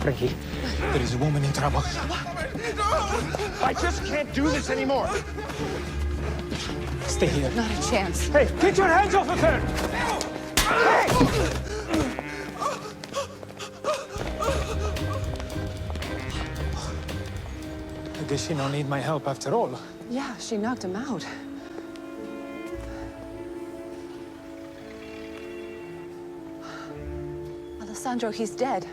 Frenkie, there is a woman in trouble. I just can't do this anymore. Stay here. Not a chance. Hey, get your hands off of her! Hey! Does she not need my help after all? Yeah, she knocked him out. Alessandro, he's dead.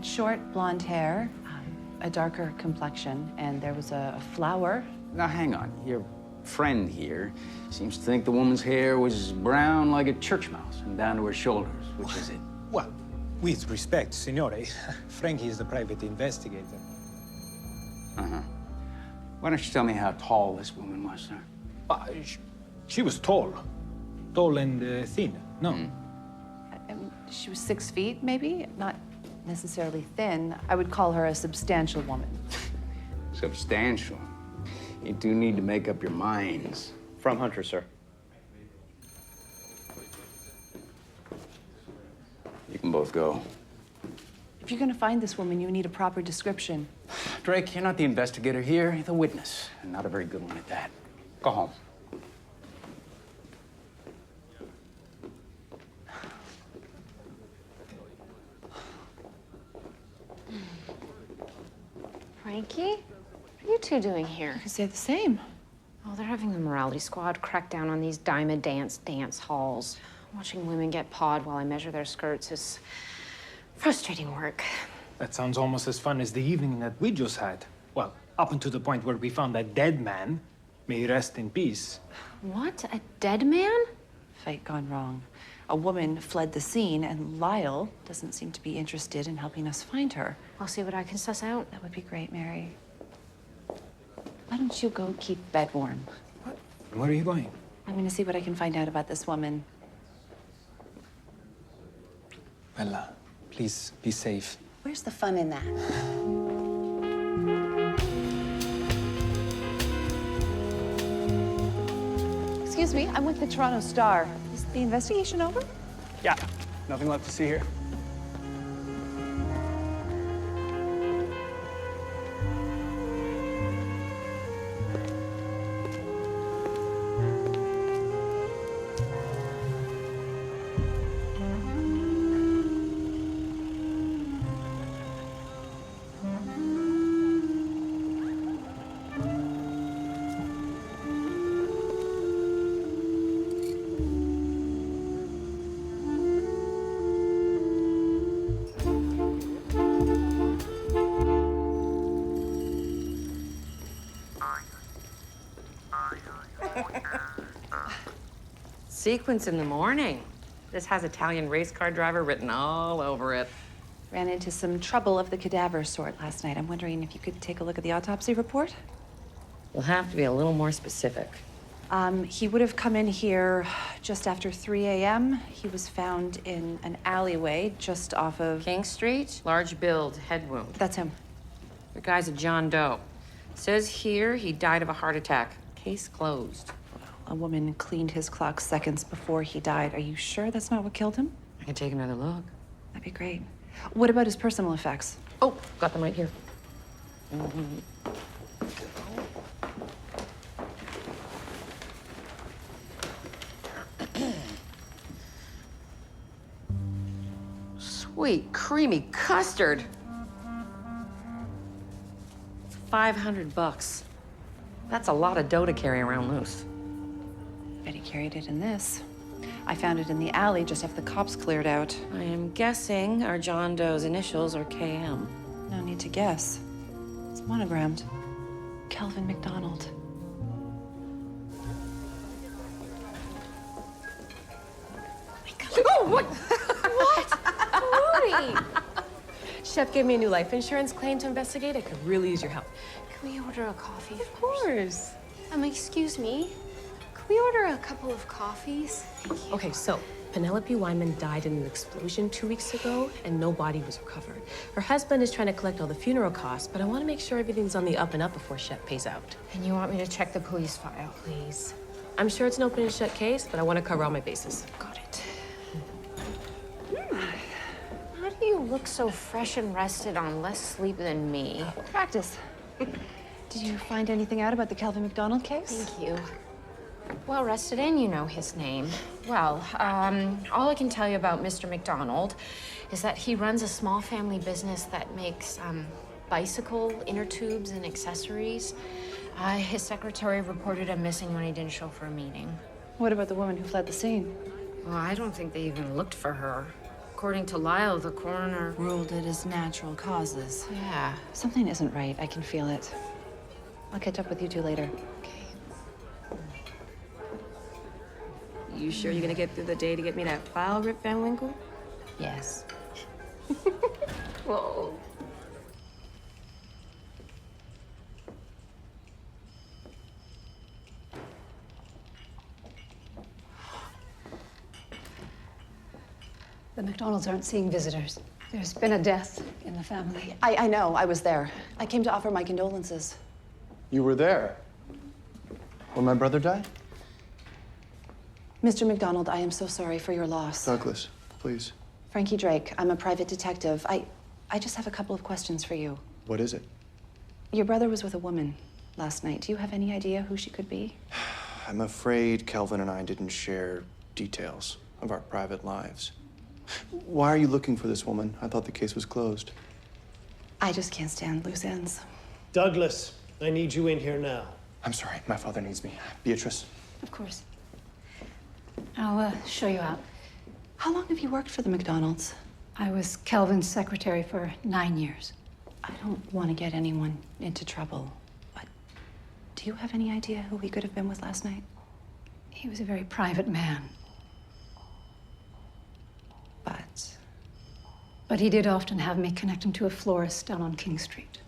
Short blonde hair, a darker complexion, and there was a flower. Now, hang on. Your friend here seems to think the woman's hair was brown like a church mouse and down to her shoulders. Which is it? Well, with respect, signore, Frankie is the private investigator. Uh-huh. Why don't you tell me how tall this woman was, sir? She was tall. Tall and thin, no? She was 6 feet, maybe? Not necessarily thin. I would call her a substantial woman. Substantial. You do need to make up your minds. From Hunter, sir. You can both go. If you're gonna find this woman, you need a proper description. Drake, you're not the investigator here, you're the witness, and not a very good one at that. Go home. Frankie? What are you two doing here? I say the same. Oh, they're having the morality squad crack down on these diamond dance halls. Watching women get pawed while I measure their skirts is frustrating work. That sounds almost as fun as the evening that we just had. Well, up until the point where we found that dead man. May he rest in peace. What? A dead man? Fight gone wrong. A woman fled the scene, and Lyle doesn't seem to be interested in helping us find her. I'll see what I can suss out. That would be great, Mary. Why don't you go keep bed warm? What? Where are you going? I'm gonna see what I can find out about this woman. Bella, please be safe. Where's the fun in that? Excuse me, I'm with the Toronto Star. Is the investigation over? Yeah, nothing left to see here. Sequence in the morning. This has Italian race car driver written all over it. Ran into some trouble of the cadaver sort last night. I'm wondering if you could take a look at the autopsy report? You'll have to be a little more specific. He would have come in here just after 3 a.m. He was found in an alleyway just off of... King Street, large build, head wound. That's him. The guy's a John Doe. Says here he died of a heart attack. Case closed. A woman cleaned his clock seconds before he died. Are you sure that's not what killed him? I can take another look. That'd be great. What about his personal effects? Oh, got them right here. Sweet, creamy custard. $500. That's a lot of dough to carry around loose. Bet he carried it in this. I found it in the alley just after the cops cleared out. I am guessing our John Doe's initials are KM. No need to guess. It's monogrammed. Kelvin McDonald. Oh, what? What? Rudy! Chef gave me a new life insurance claim to investigate. I could really use your help. Can we order a coffee? Of course. Excuse me. Can we order a couple of coffees? Thank you. Okay, so Penelope Weinman died in an explosion 2 weeks ago, and no body was recovered. Her husband is trying to collect all the funeral costs, but I want to make sure everything's on the up and up before Chef pays out. And you want me to check the police file? Please. I'm sure it's an open and shut case, but I want to cover all my bases. Got it. How do you look so fresh and rested on less sleep than me? Practice. Did you find anything out about the Kelvin MacDonald case? Thank you. Well rested, and you know his name. Well, all I can tell you about Mr. MacDonald is that he runs a small family business that makes bicycle inner tubes and accessories. His secretary reported him missing when he didn't show for a meeting. What about the woman who fled the scene? Well, I don't think they even looked for her. According to Lyle, the coroner Ruled it as natural causes. Yeah. Something isn't right. I can feel it. I'll catch up with you two later. Okay. You sure you're gonna get through the day to get me that file, Rip Van Winkle? Yes. Whoa. The MacDonalds aren't seeing visitors. There's been a death in the family. I know. I was there. I came to offer my condolences. You were there when my brother died? Mr. MacDonald, I am so sorry for your loss. Douglas, please. Frankie Drake, I'm a private detective. I just have a couple of questions for you. What is it? Your brother was with a woman last night. Do you have any idea who she could be? I'm afraid Kelvin and I didn't share details of our private lives. Why are you looking for this woman? I thought the case was closed. I just can't stand loose ends. Douglas, I need you in here now. I'm sorry, my father needs me. Beatrice. Of course. I'll show you out. How long have you worked for the MacDonalds? I was Kelvin's secretary for 9 years. I don't want to get anyone into trouble, but do you have any idea who he could have been with last night? He was a very private man. But he did often have me connect him to a florist down on King Street.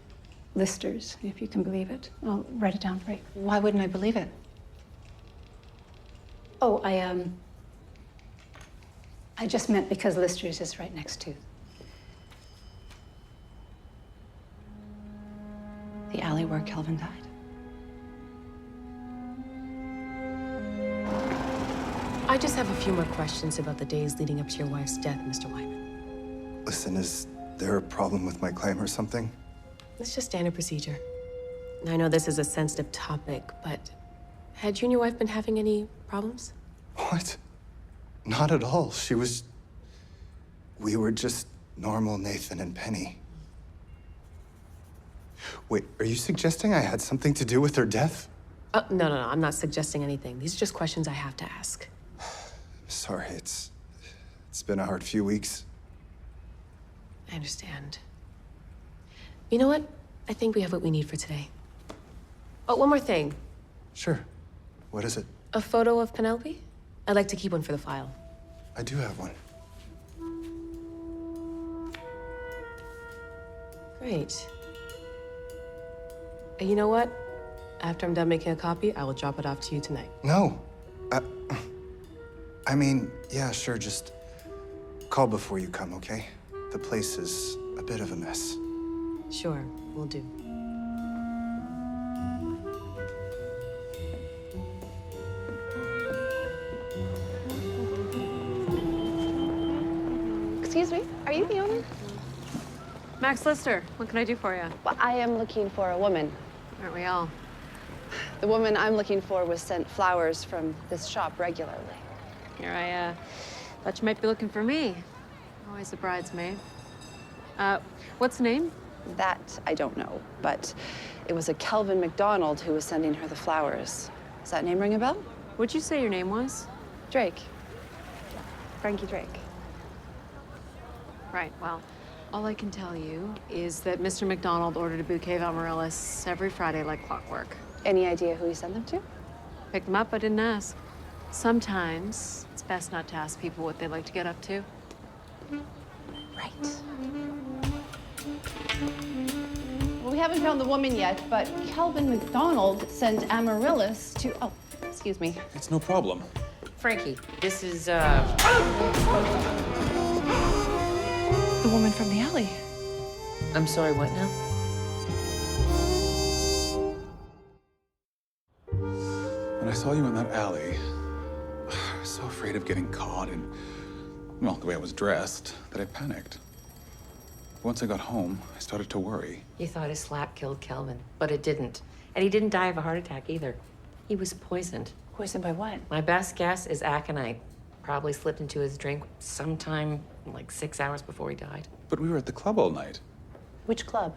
Listers, if you can believe it. I'll write it down for you. Why wouldn't I believe it? Oh, I just meant because Listers is right next to The alley where Kelvin died? I just have a few more questions about the days leading up to your wife's death, Mr. Wyman. Listen, is there a problem with my claim or something? It's just standard procedure. I know this is a sensitive topic, but had you and your wife been having any problems? What? Not at all. We were just normal Nathan and Penny. Wait, are you suggesting I had something to do with her death? No, I'm not suggesting anything. These are just questions I have to ask. Sorry, it's been a hard few weeks. I understand. You know what? I think we have what we need for today. Oh, one more thing. Sure. What is it? A photo of Penelope? I'd like to keep one for the file. I do have one. Great. And you know what? After I'm done making a copy, I will drop it off to you tonight. No. I mean, yeah, sure, just call before you come, okay? The place is a bit of a mess. Sure, will do. Excuse me, are you the owner? Max Lister, what can I do for you? Well, I am looking for a woman. Aren't we all? The woman I'm looking for was sent flowers from this shop regularly. Here, I thought you might be looking for me. Always a bridesmaid. What's the name? That I don't know, but it was a Kelvin MacDonald who was sending her the flowers. Does that name ring a bell? What'd you say your name was? Drake. Frankie Drake. Right, well, all I can tell you is that Mr. MacDonald ordered a bouquet of amaryllis every Friday like clockwork. Any idea who he sent them to? Picked them up, I didn't ask. Sometimes it's best not to ask people what they like to get up to. Right. Well, we haven't found the woman yet, but Kelvin McDonald sent Amaryllis to... Oh, excuse me. It's no problem. Frankie, this is, The woman from the alley. I'm sorry, what now? When I saw you in that alley, I was so afraid of getting caught and, well, the way I was dressed, that I panicked. Once I got home, I started to worry. You thought his slap killed Kelvin, but it didn't. And he didn't die of a heart attack either. He was poisoned. Poisoned by what? My best guess is aconite. Probably slipped into his drink sometime like 6 hours before he died. But we were at the club all night. Which club?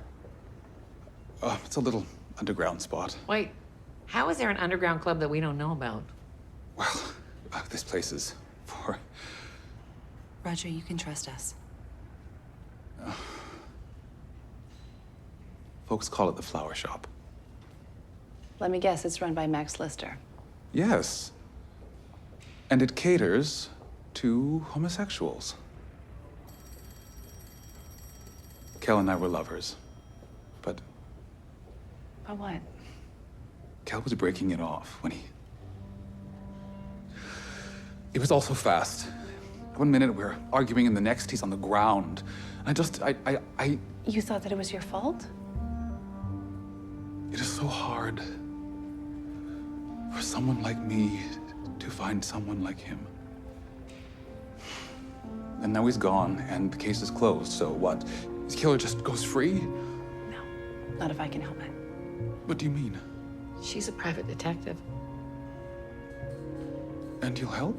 It's a little underground spot. Wait, how is there an underground club that we don't know about? Well, this place is for... Roger, you can trust us. Folks call it the flower shop. Let me guess, it's run by Max Lister. Yes. And it caters to homosexuals. Kel and I were lovers, but But what? Kel was breaking it off when It was all so fast. One minute we're arguing and the next he's on the ground. I You thought that it was your fault? It is so hard for someone like me to find someone like him. And now he's gone and the case is closed, so what? His killer just goes free? No, not if I can help it. What do you mean? She's a private detective. And you'll help?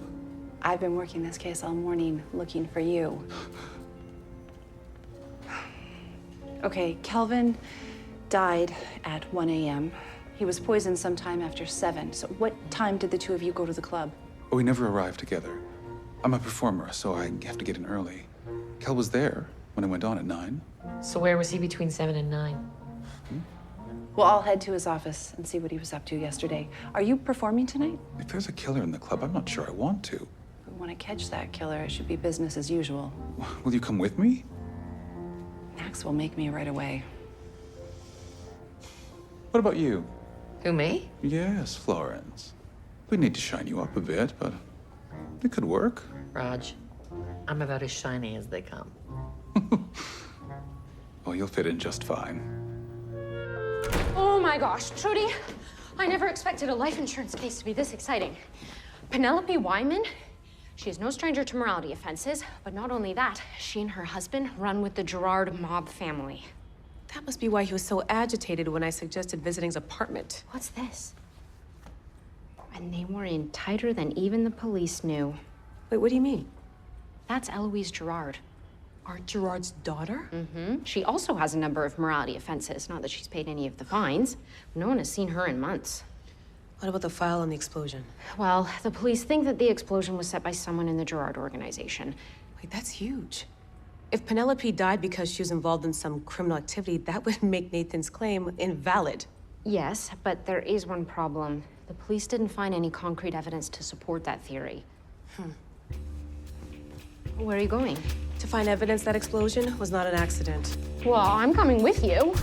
I've been working this case all morning, looking for you. Okay, Kelvin died at 1 a.m. He was poisoned sometime after 7. So what time did the two of you go to the club? Oh, we never arrived together. I'm a performer, so I have to get in early. Kel was there when it went on at 9. So where was he between 7 and 9? Well, I'll head to his office and see what he was up to yesterday. Are you performing tonight? If there's a killer in the club, I'm not sure I want to. If we want to catch that killer, it should be business as usual. Will you come with me? Max will make me right away. What about you? Who, me? Yes, Florence. We need to shine you up a bit, but it could work. Raj, I'm about as shiny as they come. Well, you'll fit in just fine. Oh my gosh, Trudy, I never expected a life insurance case to be this exciting. Penelope Wyman, she is no stranger to morality offenses, but not only that, she and her husband run with the Gerard mob family. That must be why he was so agitated when I suggested visiting his apartment. What's this? And they were in tighter than even the police knew. Wait, what do you mean? That's Eloise Gerard. Art Gerard's daughter? Mm-hmm. She also has a number of morality offenses. Not that she's paid any of the fines. No one has seen her in months. What about the file on the explosion? Well, the police think that the explosion was set by someone in the Gerard organization. Wait, that's huge. If Penelope died because she was involved in some criminal activity, that would make Nathan's claim invalid. Yes, but there is one problem. The police didn't find any concrete evidence to support that theory. Where are you going? To find evidence that explosion was not an accident. Well, I'm coming with you.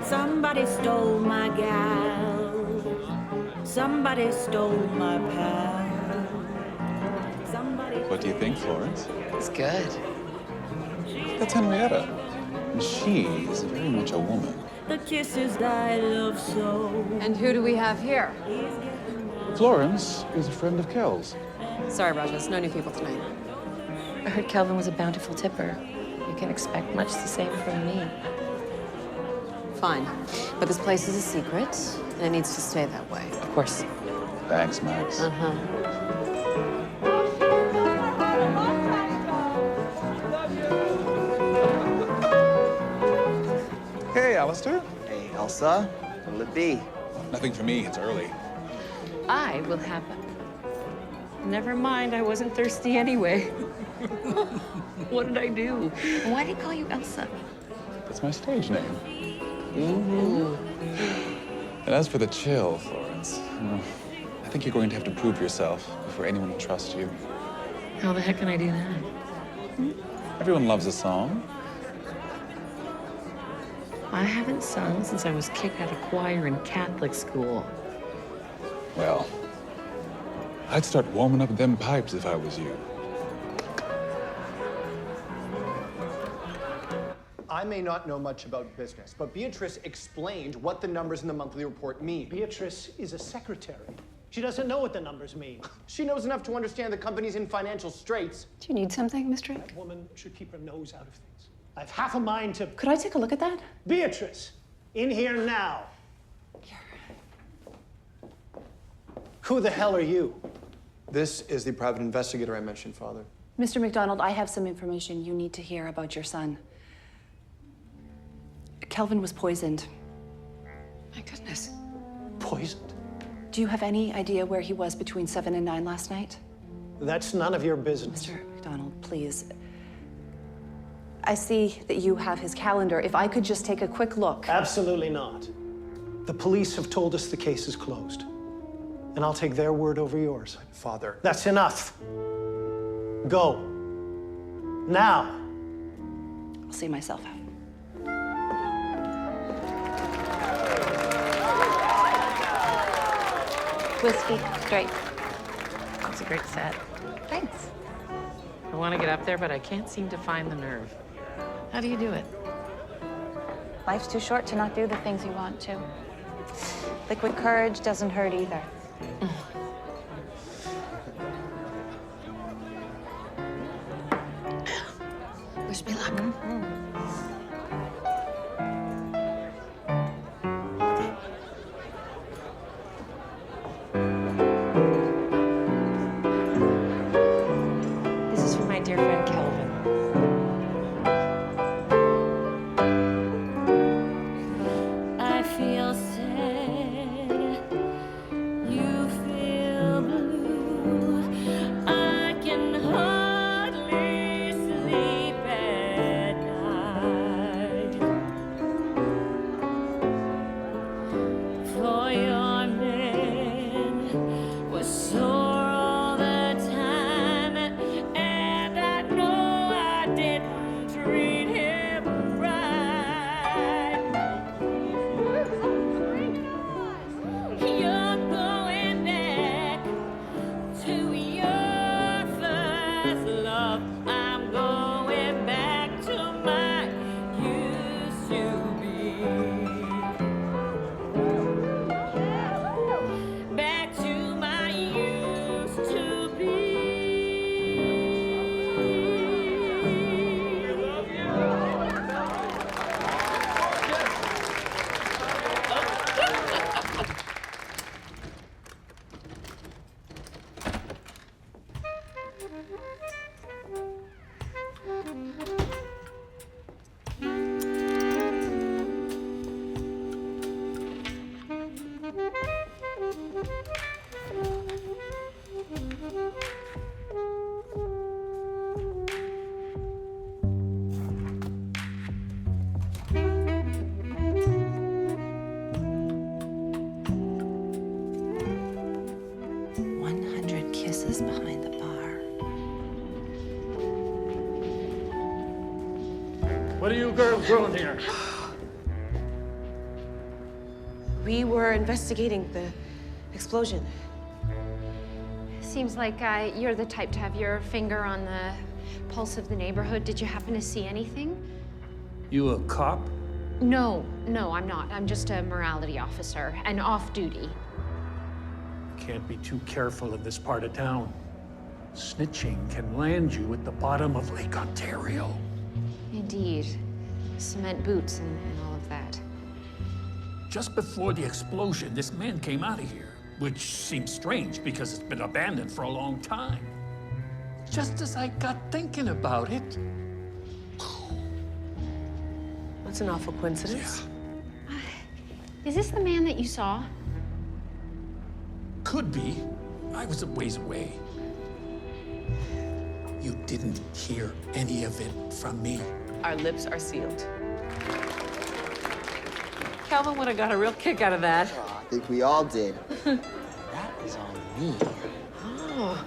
Somebody stole my gal. Somebody stole my pal. Somebody... What do you think, Florence? It's good. That's Henrietta. And she is very much a woman. The kisses I love so. And who do we have here? Florence is a friend of Kel's. Sorry, Rajas, no new people tonight. I heard Kelvin was a bountiful tipper. You can expect much the same from me. Fine. But this place is a secret, and it needs to stay that way. Of course. Thanks, Max. Hey, Alistair. Hey, Elsa. What'll it be? Nothing for me. It's early. I will have... Never mind, I wasn't thirsty anyway. What did I do? Why did he call you Elsa? That's my stage name. And as for the chill, Florence, I think you're going to have to prove yourself before anyone will trust you. How the heck can I do that? Everyone loves a song. I haven't sung since I was kicked out of choir in Catholic school. Well, I'd start warming up them pipes if I was you. I may not know much about business, but Beatrice explained what the numbers in the monthly report mean. Beatrice is a secretary. She doesn't know what the numbers mean. She knows enough to understand the company's in financial straits. Do you need something, Miss Drake? That woman should keep her nose out of things. I've half a mind to... Could I take a look at that? Beatrice, in here now. Who the hell are you? This is the private investigator I mentioned, Father. Mr. McDonald, I have some information you need to hear about your son. Kelvin was poisoned. My goodness. Poisoned? Do you have any idea where he was between 7 and 9 last night? That's none of your business. Mr. McDonald, please. I see that you have his calendar. If I could just take a quick look. Absolutely not. The police have told us the case is closed. And I'll take their word over yours. Father. That's enough. Go. Now. I'll see myself out. Whiskey, straight. That's a great set. Thanks. I want to get up there, but I can't seem to find the nerve. How do you do it? Life's too short to not do the things you want to. Liquid courage doesn't hurt either. Wish me luck. This is for my dear friend Kelvin. I feel sad, you feel blue. I can hardly sleep at night. For your man was sore all the time, and I know I didn't treat him right. You're going back to your first love. I'm going back to my used to be. Back to my used to be. Kisses behind the bar. What are you girls doing here? We were investigating the explosion. Seems like you're the type to have your finger on the pulse of the neighborhood. Did you happen to see anything? You a cop? No, I'm not. I'm just a morality officer and off duty. Can't be too careful in this part of town. Snitching can land you at the bottom of Lake Ontario. Indeed. Cement boots and all of that. Just before the explosion, this man came out of here, which seems strange because it's been abandoned for a long time. Just as I got thinking about it. That's an awful coincidence. Is this the man that you saw? Could be. I was a ways away. You didn't hear any of it from me. Our lips are sealed. Kelvin would have got a real kick out of that. I think we all did. That is on me. Oh,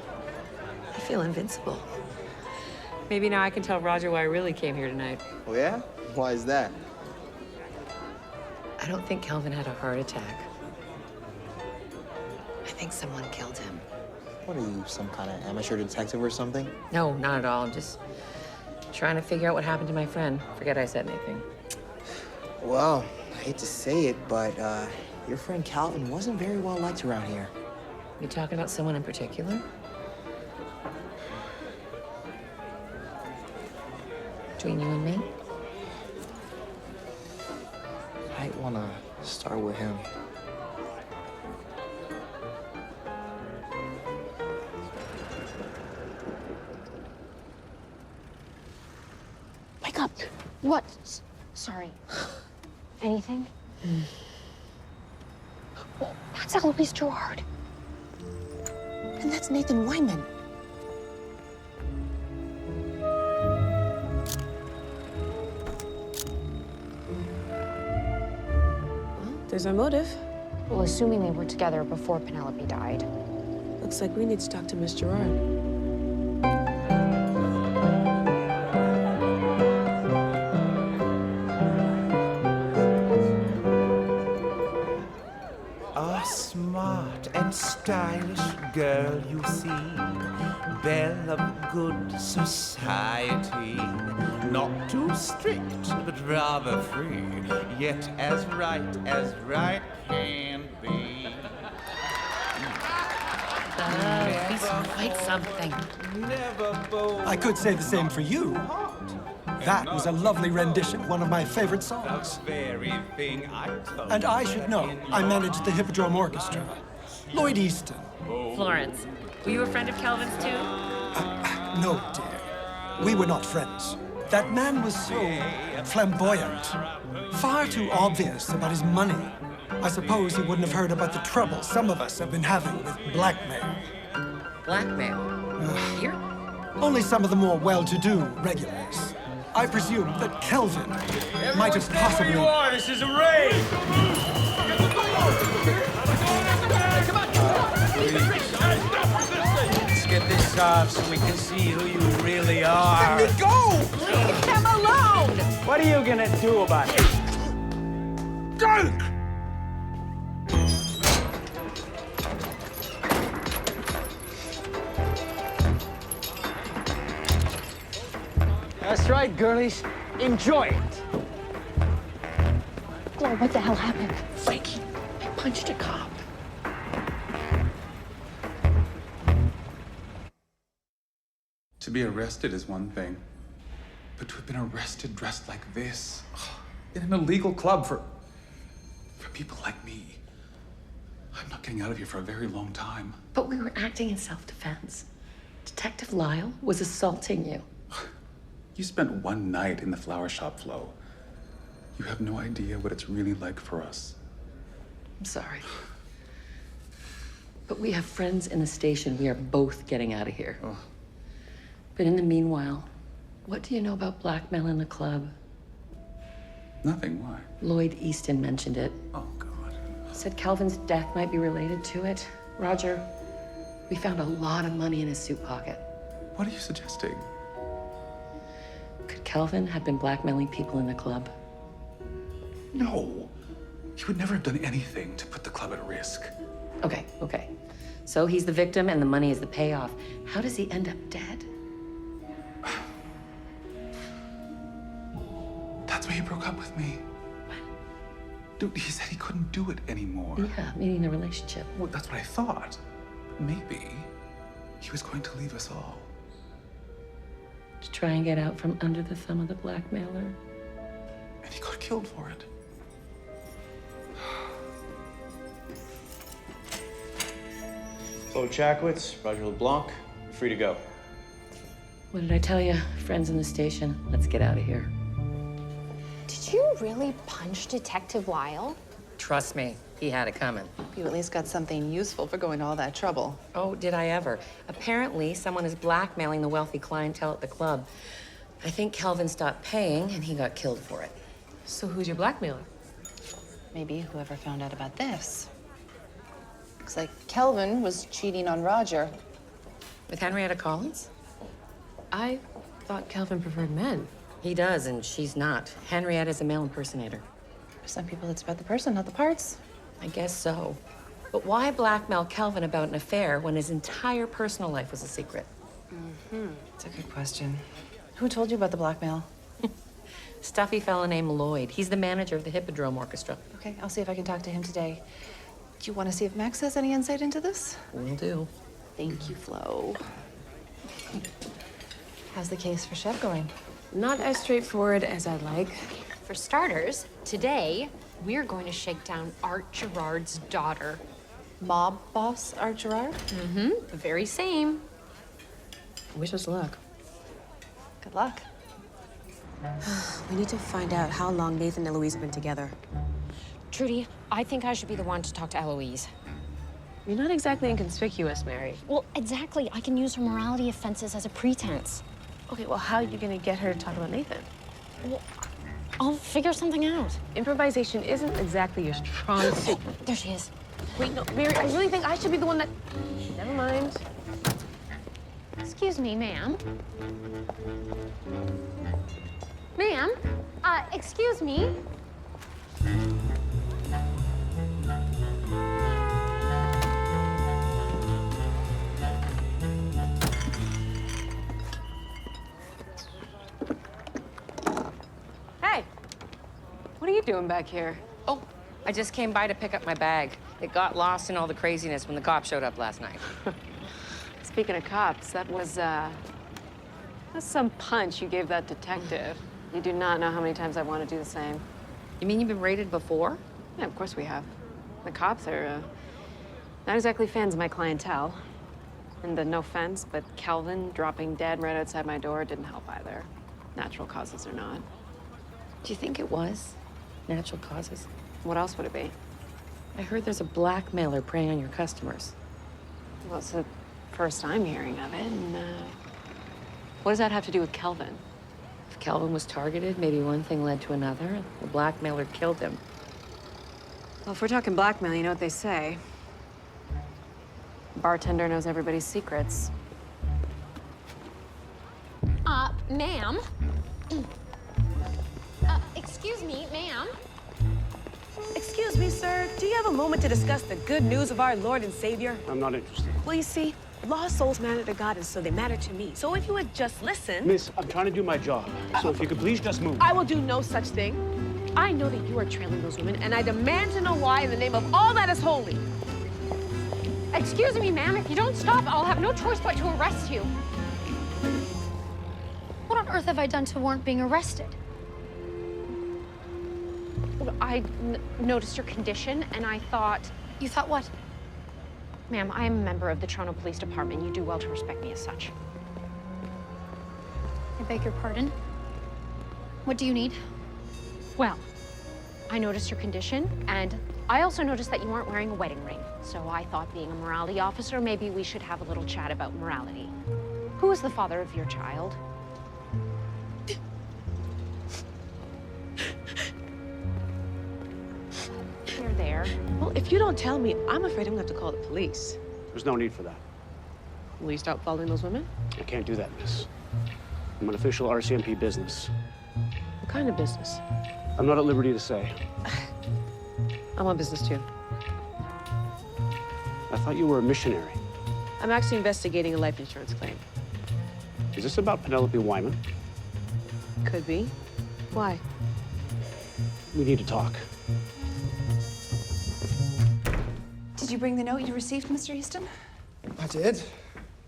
I feel invincible. Maybe now I can tell Roger why I really came here tonight. Oh, yeah? Why is that? I don't think Kelvin had a heart attack. I think someone killed him. What are you, some kind of amateur detective or something? No, not at all. I'm just trying to figure out what happened to my friend. Forget I said anything. Well, I hate to say it, but your friend Calvin wasn't very well liked around here. You talking about someone in particular? Between you and me? Might want to start with him. Wake up. What? Sorry. Anything? Well, that's Eloise Gerard. And that's Nathan Wyman. There's our motive. Well, assuming they were together before Penelope died. Looks like we need to talk to Miss Gerard. A smart and stylish girl, you see, belle of good society. Not too strict, but rather free, yet as right can be. He's quite something. I could say the same for you. That was a lovely rendition of one of my favorite songs. Very thing I told. And I should know, I managed the Hippodrome Orchestra. Lloyd Easton. Florence, were you a friend of Calvin's too? No, dear. We were not friends. That man was so flamboyant. Far too obvious about his money. I suppose he wouldn't have heard about the trouble some of us have been having with blackmail. Blackmail? Here? Only some of the more well-to-do regulars. I presume that Kelvin might have possibly... Where you are, this is a raid! Let's get this off so we can see who you really are. Let me go! Leave him alone! What are you gonna do about it? Drunk! That's right, girlies. Enjoy it. Flo, what the hell happened? Frankie, I punched a cop. To be arrested is one thing, but to have been arrested dressed like this, in an illegal club for people like me. I'm not getting out of here for a very long time. But we were acting in self-defense. Detective Lyle was assaulting you. You spent one night in the flower shop, Flo. You have no idea what it's really like for us. I'm sorry. But we have friends in the station. We are both getting out of here. Oh. But in the meanwhile, what do you know about blackmail in the club? Nothing, why? Lloyd Easton mentioned it. Oh, God. Said Calvin's death might be related to it. Roger, we found a lot of money in his suit pocket. What are you suggesting? Could Calvin have been blackmailing people in the club? No. He would never have done anything to put the club at risk. Okay. So he's the victim and the money is the payoff. How does he end up dead? That's why he broke up with me. What? Dude, he said he couldn't do it anymore. Yeah, meaning the relationship. Well, that's what I thought. Maybe he was going to leave us all. To try and get out from under the thumb of the blackmailer. And he got killed for it. Flo Chackwitz, Roger LeBlanc, you're free to go. What did I tell you? Friends in the station. Let's get out of here. Did you really punch Detective Lyle? Trust me, he had it coming. You at least got something useful for going to all that trouble. Oh, did I ever? Apparently, someone is blackmailing the wealthy clientele at the club. I think Kelvin stopped paying, and he got killed for it. So who's your blackmailer? Maybe whoever found out about this. Looks like Kelvin was cheating on Roger. With Henrietta Collins? I thought Kelvin preferred men. He does, and she's not. Henrietta's a male impersonator. For some people, it's about the person, not the parts. I guess so. But why blackmail Kelvin about an affair when his entire personal life was a secret? It's a good question. Who told you about the blackmail? Stuffy fella named Lloyd. He's the manager of the Hippodrome Orchestra. Okay, I'll see if I can talk to him today. Do you want to see if Max has any insight into this? Will do. Thank you, Flo. How's the case for Chev going? Not as straightforward as I'd like. For starters, today, we're going to shake down Art Gerard's daughter. Mob boss Art Gerard? Mm-hmm, the very same. Wish us luck. Good luck. We need to find out how long Nathan and Eloise have been together. Trudy, I think I should be the one to talk to Eloise. You're not exactly inconspicuous, Mary. Well, exactly. I can use her morality offenses as a pretense. Okay, well, how are you gonna get her to talk about Nathan? Well, I'll figure something out. Improvisation isn't exactly your strong suit. There she is. Wait, no, Mary, I really think I should be the one that... Never mind. Excuse me, ma'am. Ma'am, excuse me. Hey, what are you doing back here? Oh, I just came by to pick up my bag. It got lost in all the craziness when the cops showed up last night. Speaking of cops, that's some punch you gave that detective. You do not know how many times I want to do the same. You mean you've been raided before? Yeah, of course we have. The cops are not exactly fans of my clientele. And no offense, but Kelvin dropping dead right outside my door didn't help either. Natural causes or not. Do you think it was natural causes? What else would it be? I heard there's a blackmailer preying on your customers. Well, it's the first I'm hearing of it, and what does that have to do with Kelvin? If Kelvin was targeted, maybe one thing led to another. The blackmailer killed him. Well, if we're talking blackmail, you know what they say. Bartender knows everybody's secrets. Ma'am. Excuse me, ma'am. Excuse me, sir. Do you have a moment to discuss the good news of our Lord and Savior? I'm not interested. Well, you see, lost souls matter to God, and so they matter to me. So if you would just listen... Miss, I'm trying to do my job. So if you could please just move. I will do no such thing. I know that you are trailing those women, and I demand to know why in the name of all that is holy. Excuse me, ma'am. If you don't stop, I'll have no choice but to arrest you. What on earth have I done to warrant being arrested? I noticed your condition, and I thought... You thought what? Ma'am, I am a member of the Toronto Police Department. You do well to respect me as such. I beg your pardon? What do you need? Well, I noticed your condition, and I also noticed that you aren't wearing a wedding ring. So I thought, being a morality officer, maybe we should have a little chat about morality. Who is the father of your child? You're there. Well, if you don't tell me, I'm afraid I'm gonna have to call the police. There's no need for that. Will you stop following those women? I can't do that, miss. I'm an official RCMP business. What kind of business? I'm not at liberty to say. I'm on business too. I thought you were a missionary. I'm actually investigating a life insurance claim. Is this about Penelope Wyman? Could be. Why? We need to talk. Did you bring the note you received, Mr. Easton? I did.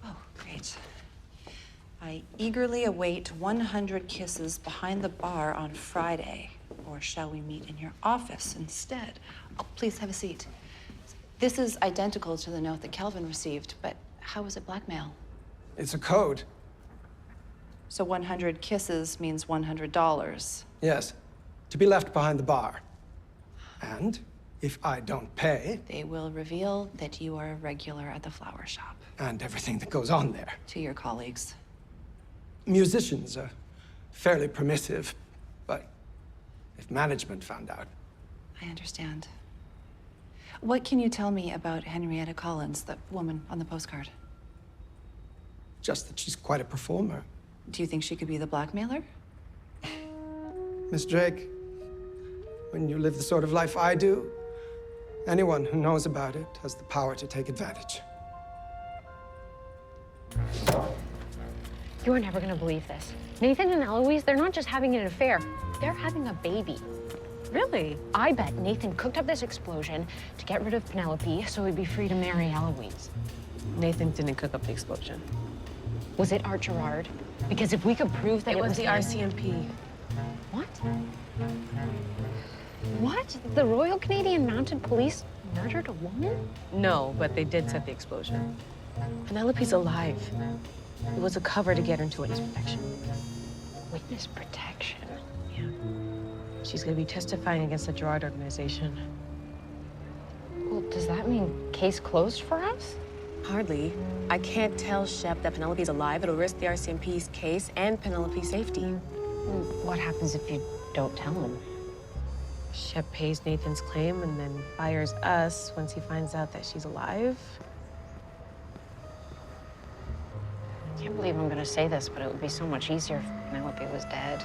Oh, great. I eagerly await 100 kisses behind the bar on Friday. Or shall we meet in your office instead? Oh, please have a seat. This is identical to the note that Kelvin received, but how is it blackmail? It's a code. So 100 kisses means $100. Yes. To be left behind the bar. And if I don't pay... They will reveal that you are a regular at the flower shop. And everything that goes on there. To your colleagues. Musicians are fairly permissive, but if management found out... I understand. What can you tell me about Henrietta Collins, the woman on the postcard? Just that she's quite a performer. Do you think she could be the blackmailer? Miss Drake, when you live the sort of life I do, anyone who knows about it has the power to take advantage. You are never gonna believe this. Nathan and Eloise, they're not just having an affair, they're having a baby. Really? I bet Nathan cooked up this explosion to get rid of Penelope so he'd be free to marry Eloise. Nathan didn't cook up the explosion. Was it Art Gerard? Because if we could prove that it was the him- RCMP. What? What? The Royal Canadian Mounted Police murdered a woman? No, but they did set the explosion. Penelope's alive. It was a cover to get her into witness protection. Witness protection? Yeah. She's gonna be testifying against the Gerard organization. Well, does that mean case closed for us? Hardly. I can't tell Shep that Penelope's alive. It'll risk the RCMP's case and Penelope's safety. What happens if you don't tell him? Shep pays Nathan's claim and then fires us once he finds out that she's alive. I can't believe I'm gonna say this, but it would be so much easier if Penelope was dead.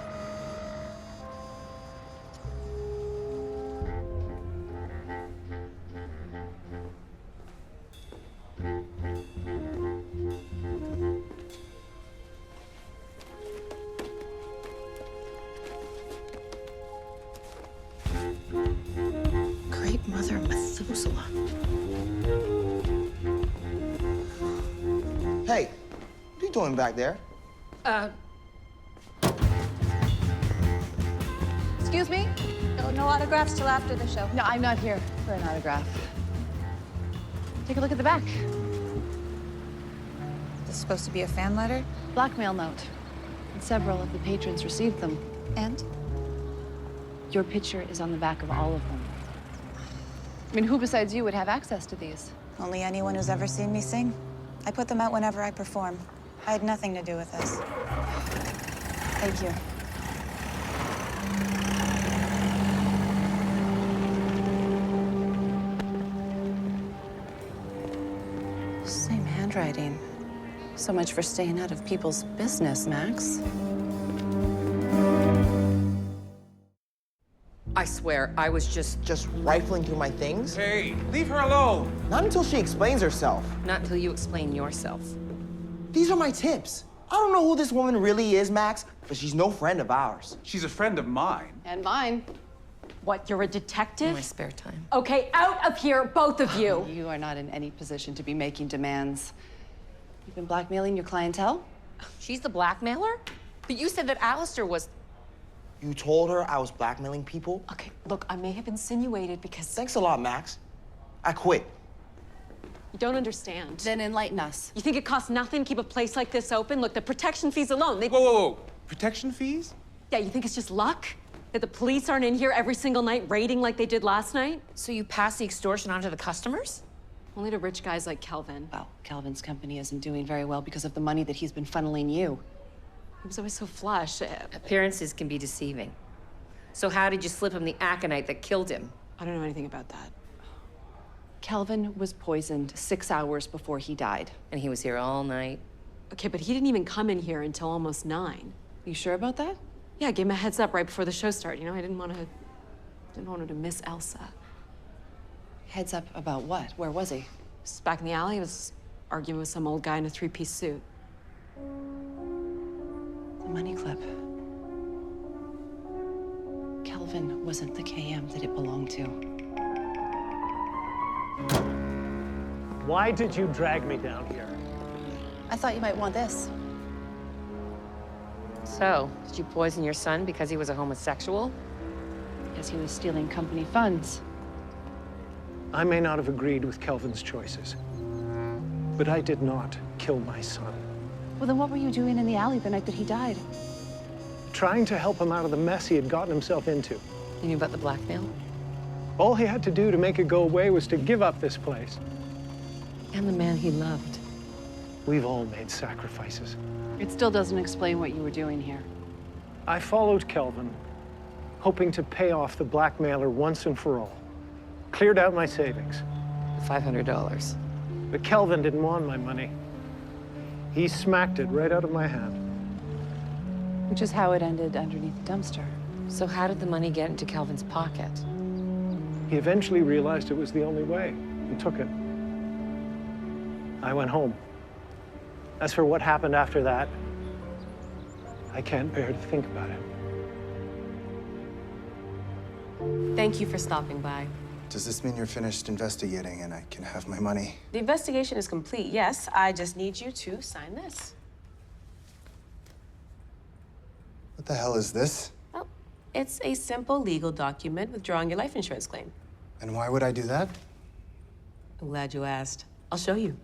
Great mother of Methuselah. Hey, what are you doing back there? Excuse me? No autographs till after the show. No, I'm not here for an autograph. Take a look at the back. This is supposed to be a fan letter? Blackmail note. And several of the patrons received them. And? Your picture is on the back of all of them. I mean, who besides you would have access to these? Only anyone who's ever seen me sing. I put them out whenever I perform. I had nothing to do with this. Thank you. Same handwriting. So much for staying out of people's business, Max. I swear, I was just rifling through my things. Hey, leave her alone. Not until she explains herself. Not until you explain yourself. These are my tips. I don't know who this woman really is, Max, but she's no friend of ours. She's a friend of mine. And mine. What, you're a detective? In my spare time. Okay, out of here, both of you. You are not in any position to be making demands. You've been blackmailing your clientele? She's the blackmailer? But you said that Alistair was... You told her I was blackmailing people? Okay, look, I may have insinuated because... Thanks a lot, Max. I quit. You don't understand. Then enlighten us. You think it costs nothing to keep a place like this open? Look, the protection fees alone, they... Whoa, whoa, whoa. Protection fees? Yeah, you think it's just luck? That the police aren't in here every single night raiding like they did last night? So you pass the extortion on to the customers? Only to rich guys like Kelvin. Well, Kelvin's company isn't doing very well because of the money that he's been funneling you. He was always so flush. Appearances can be deceiving. So how did you slip him the aconite that killed him? I don't know anything about that. Kelvin was poisoned 6 hours before he died. And he was here all night. Okay, but he didn't even come in here until almost 9. You sure about that? Yeah, I gave him a heads up right before the show started. You know, I didn't want him to miss Elsa. Heads up about what? Where was he? Just back in the alley, he was arguing with some old guy in a 3-piece suit. The money clip. Kelvin wasn't the KM that it belonged to. Why did you drag me down here? I thought you might want this. So, did you poison your son because he was a homosexual? Because he was stealing company funds. I may not have agreed with Kelvin's choices, but I did not kill my son. Well, then what were you doing in the alley the night that he died? Trying to help him out of the mess he had gotten himself into. You knew about the blackmail? All he had to do to make it go away was to give up this place. And the man he loved. We've all made sacrifices. It still doesn't explain what you were doing here. I followed Kelvin, hoping to pay off the blackmailer once and for all. Cleared out my savings. $500. But Kelvin didn't want my money. He smacked it right out of my hand. Which is how it ended underneath the dumpster. So how did the money get into Kelvin's pocket? He eventually realized it was the only way and took it. I went home. As for what happened after that, I can't bear to think about it. Thank you for stopping by. Does this mean you're finished investigating and I can have my money? The investigation is complete, yes. I just need you to sign this. What the hell is this? Oh, it's a simple legal document withdrawing your life insurance claim. And why would I do that? I'm glad you asked. I'll show you.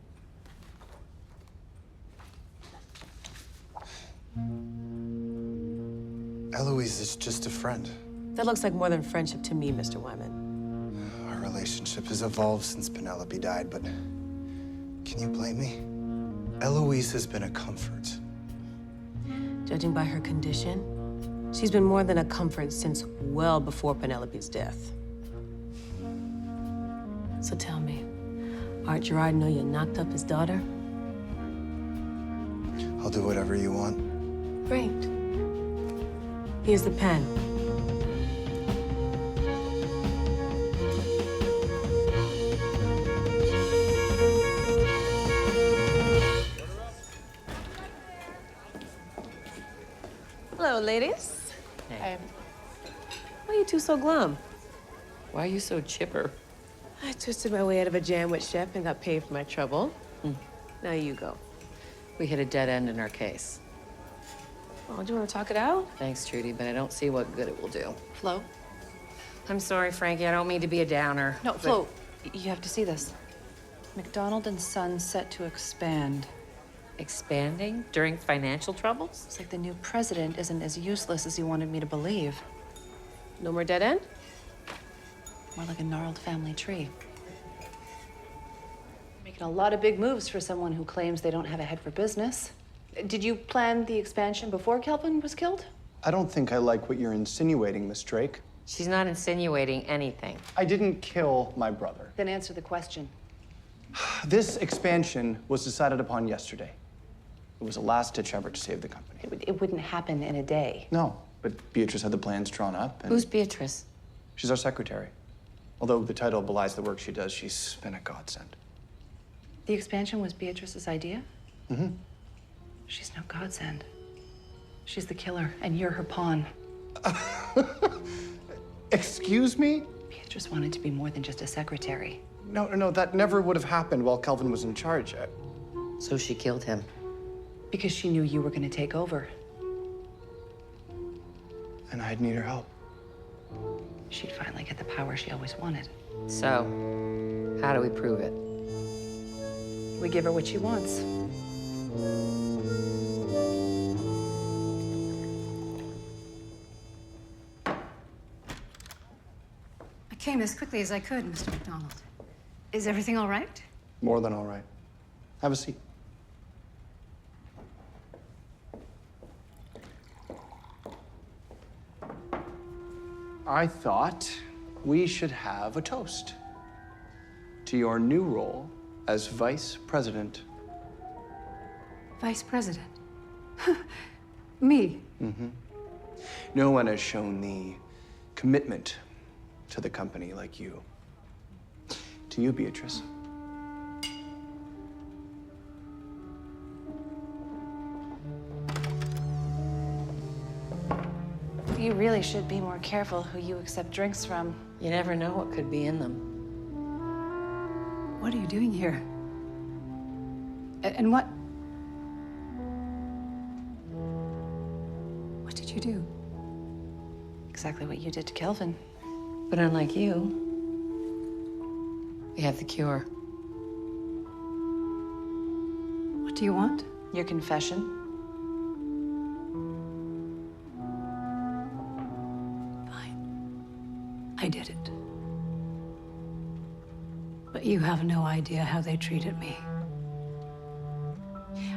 Eloise is just a friend. That looks like more than friendship to me, Mr. Wyman. Our relationship has evolved since Penelope died, but can you blame me? Eloise has been a comfort. Judging by her condition, she's been more than a comfort since well before Penelope's death. So tell me, Art Gerard know you knocked up his daughter? I'll do whatever you want. Great. Here's the pen. Hello, ladies. Hey. Why are you two so glum? Why are you so chipper? I twisted my way out of a jam with Shep and got paid for my trouble. Now you go. We hit a dead end in our case. Oh, do you want to talk it out? Thanks, Trudy, but I don't see what good it will do. Flo? I'm sorry, Frankie. I don't mean to be a downer. No, but- Flo, you have to see this. McDonald and Son set to expand. Expanding during financial troubles? It's like the new president isn't as useless as you wanted me to believe. No more dead end? More like a gnarled family tree. Making a lot of big moves for someone who claims they don't have a head for business. Did you plan the expansion before Kelvin was killed? I don't think I like what you're insinuating, Miss Drake. She's not insinuating anything. I didn't kill my brother. Then answer the question. This expansion was decided upon yesterday. It was a last-ditch effort to save the company. It wouldn't happen in a day. No, but Beatrice had the plans drawn up. And Who's Beatrice? she's our secretary. Although the title belies the work she does, she's been a godsend. The expansion was Beatrice's idea? Mm-hmm. She's no godsend. She's the killer, and you're her pawn. Excuse me? Beatrice wanted to be more than just a secretary. No, that never would have happened while Kelvin was in charge. So she killed him. Because she knew you were going to take over. And I'd need her help. She'd finally get the power she always wanted. So, how do we prove it? We give her what she wants. I came as quickly as I could, Mr. McDonald. Is everything all right? More than all right. Have a seat. I thought we should have a toast to your new role as vice president. Vice President? Me? Mm-hmm. No one has shown the commitment to the company like you. To you, Beatrice. You really should be more careful who you accept drinks from. You never know what could be in them. What are you doing here? And what? What did you do? Exactly what you did to Kelvin. But unlike you, we have the cure. What do you want? Your confession. I did it. But you have no idea how they treated me.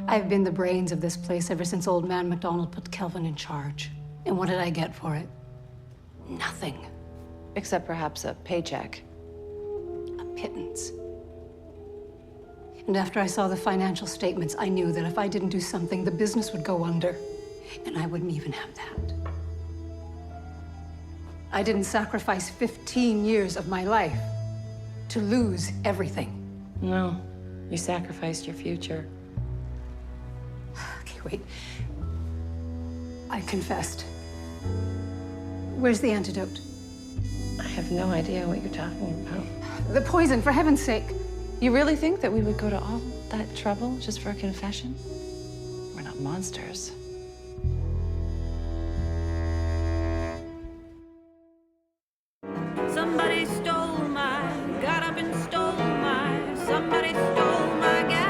I've been the brains of this place ever since old man McDonald put Kelvin in charge. And what did I get for it? Nothing. Except perhaps a paycheck. pittance. And after I saw the financial statements, I knew that if I didn't do something, the business would go under, and I wouldn't even have that. I didn't sacrifice 15 years of my life to lose everything. No, you sacrificed your future. Okay, wait. I confessed. Where's the antidote? I have no idea what you're talking about. The poison, for heaven's sake. You really think that we would go to all that trouble just for a confession? We're not monsters. Somebody stole my, got up and stole my, somebody stole my gal.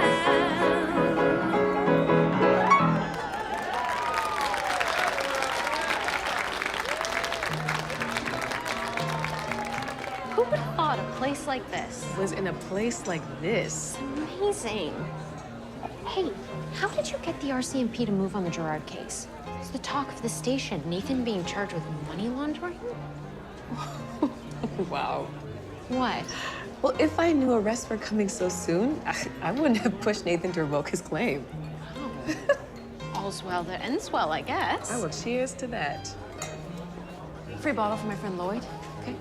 Who would have thought a place like this was in a place like this? Amazing. Hey, how did you get the RCMP to move on the Gerard case? It's the talk of the station, Nathan being charged with money laundering? Wow. What? Well, if I knew arrests were coming so soon, I wouldn't have pushed Nathan to revoke his claim. Oh. All's well that ends well, I guess. I will cheers to that. Free bottle for my friend Lloyd. Okay.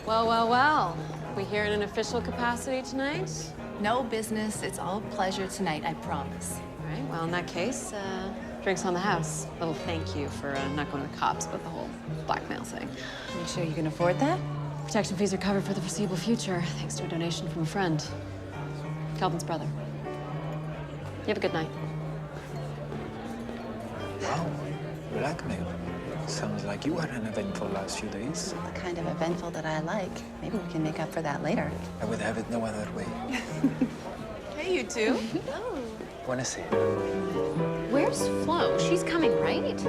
Well, well, well. We here in an official capacity tonight? No business. It's all pleasure tonight, I promise. All right, well, in that case, drinks on the house. A little thank you for not going to the cops about the whole blackmail thing. You sure you can afford that? Protection fees are covered for the foreseeable future, thanks to a donation from a friend. Calvin's brother. You have a good night. Wow, blackmail. Sounds like you had an eventful last few days. The kind of eventful that I like. Maybe we can make up for that later. I would have it no other way. Hey, you two. Wanna see it? Where's Flo? She's coming, right?